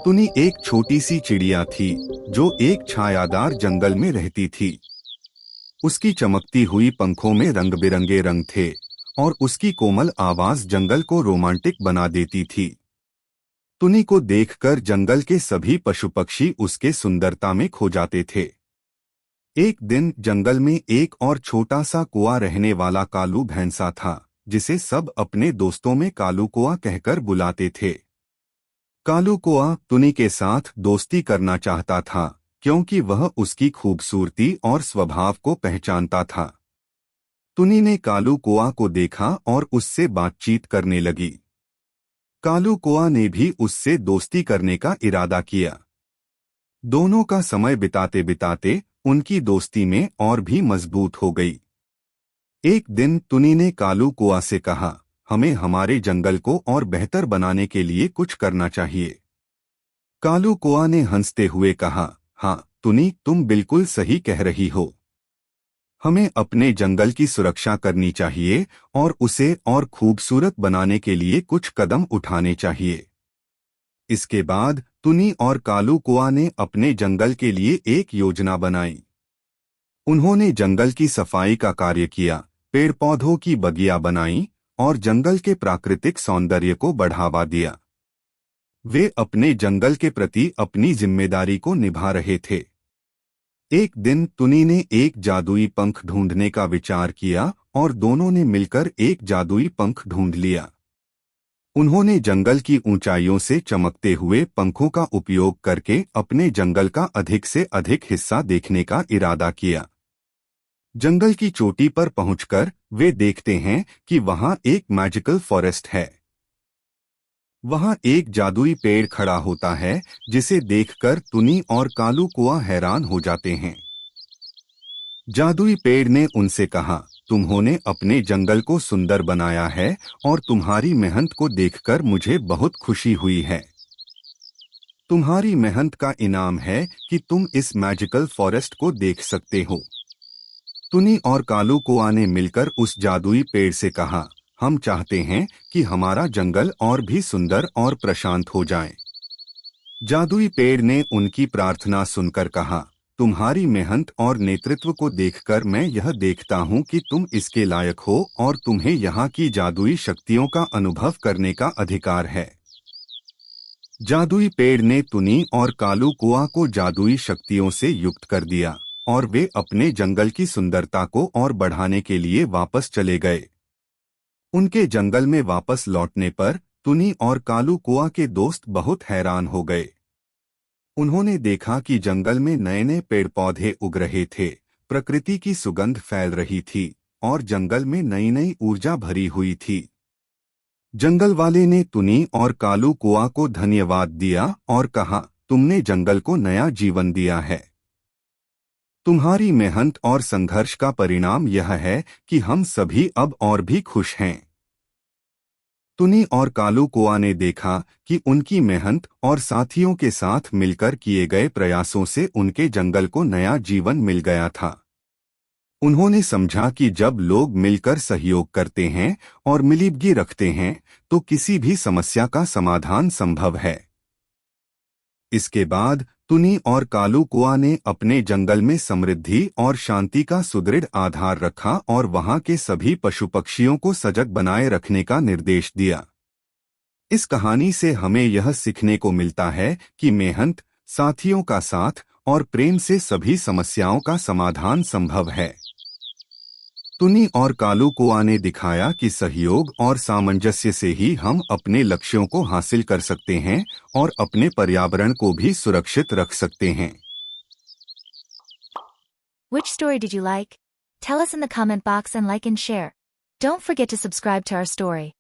टुनी एक छोटी सी चिड़िया थी जो एक छायादार जंगल में रहती थी। उसकी चमकती हुई पंखों में रंग बिरंगे रंग थे और उसकी कोमल आवाज जंगल को रोमांटिक बना देती थी। टुनी को देखकर जंगल के सभी पशु पक्षी उसके सुंदरता में खो जाते थे। एक दिन जंगल में एक और छोटा सा कुआं रहने वाला कालू भैंसा था, जिसे सब अपने दोस्तों में कालू कुआं कहकर बुलाते थे। कालू कुआं टुनी के साथ दोस्ती करना चाहता था क्योंकि वह उसकी खूबसूरती और स्वभाव को पहचानता था। टुनी ने कालू कुआं को देखा और उससे बातचीत करने लगी। कालू कुआं ने भी उससे दोस्ती करने का इरादा किया। दोनों का समय बिताते बिताते उनकी दोस्ती में और भी मजबूत हो गई। एक दिन टुनी ने कालू कुआं से कहा, हमें हमारे जंगल को और बेहतर बनाने के लिए कुछ करना चाहिए। कालू कुआं ने हंसते हुए कहा, हाँ टुनी, तुम बिल्कुल सही कह रही हो। हमें अपने जंगल की सुरक्षा करनी चाहिए और उसे और खूबसूरत बनाने के लिए कुछ कदम उठाने चाहिए। इसके बाद टुनी और कालू कुआं ने अपने जंगल के लिए एक योजना बनाई। उन्होंने जंगल की सफाई का कार्य किया, पेड़ पौधों की बगिया बनाई और जंगल के प्राकृतिक सौंदर्य को बढ़ावा दिया। वे अपने जंगल के प्रति अपनी जिम्मेदारी को निभा रहे थे। एक दिन टुनी ने एक जादुई पंख ढूंढने का विचार किया और दोनों ने मिलकर एक जादुई पंख ढूंढ लिया। उन्होंने जंगल की ऊंचाइयों से चमकते हुए पंखों का उपयोग करके अपने जंगल का अधिक से अधिक हिस्सा देखने का इरादा किया। जंगल की चोटी पर पहुंचकर वे देखते हैं कि वहां एक मैजिकल फॉरेस्ट है। वहां एक जादुई पेड़ खड़ा होता है, जिसे देखकर टुनी और कालू कुआं हैरान हो जाते हैं। जादुई पेड़ ने उनसे कहा, तुम्होंने अपने जंगल को सुंदर बनाया है और तुम्हारी मेहनत को देखकर मुझे बहुत खुशी हुई है। तुम्हारी मेहनत का इनाम है कि तुम इस मैजिकल फॉरेस्ट को देख सकते हो। टुनी और कालू कुआं ने मिलकर उस जादुई पेड़ से कहा, हम चाहते हैं कि हमारा जंगल और भी सुंदर और प्रशांत हो जाए। जादुई पेड़ ने उनकी प्रार्थना सुनकर कहा, तुम्हारी मेहनत और नेतृत्व को देखकर मैं यह देखता हूं कि तुम इसके लायक हो और तुम्हें यहाँ की जादुई शक्तियों का अनुभव करने का अधिकार है। जादुई पेड़ ने टुनी और कालू कुआं को जादुई शक्तियों से युक्त कर दिया और वे अपने जंगल की सुंदरता को और बढ़ाने के लिए वापस चले गए। उनके जंगल में वापस लौटने पर टुनी और कालू कुआं के दोस्त बहुत हैरान हो गए। उन्होंने देखा कि जंगल में नए नए पेड़ पौधे उग रहे थे, प्रकृति की सुगंध फैल रही थी और जंगल में नई नई ऊर्जा भरी हुई थी। जंगल वाले ने टुनी और कालू कुआं को धन्यवाद दिया और कहा, तुमने जंगल को नया जीवन दिया है। तुम्हारी मेहनत और संघर्ष का परिणाम यह है कि हम सभी अब और भी खुश हैं। टुनी और कालू कुआं ने देखा कि उनकी मेहनत और साथियों के साथ मिलकर किए गए प्रयासों से उनके जंगल को नया जीवन मिल गया था। उन्होंने समझा कि जब लोग मिलकर सहयोग करते हैं और मिलीभगत रखते हैं तो किसी भी समस्या का समाधान संभव है। इसके बाद टुनी और कालू कुआं ने अपने जंगल में समृद्धि और शांति का सुदृढ़ आधार रखा और वहां के सभी पशु पक्षियों को सजग बनाए रखने का निर्देश दिया। इस कहानी से हमें यह सीखने को मिलता है कि मेहनत, साथियों का साथ और प्रेम से सभी समस्याओं का समाधान संभव है। टुनी और कालू कुआं ने दिखाया कि सहयोग और सामंजस्य से ही हम अपने लक्ष्यों को हासिल कर सकते हैं और अपने पर्यावरण को भी सुरक्षित रख सकते हैं। Which story did you like? Tell us in the comment box and like and share. Don't forget to subscribe to our story.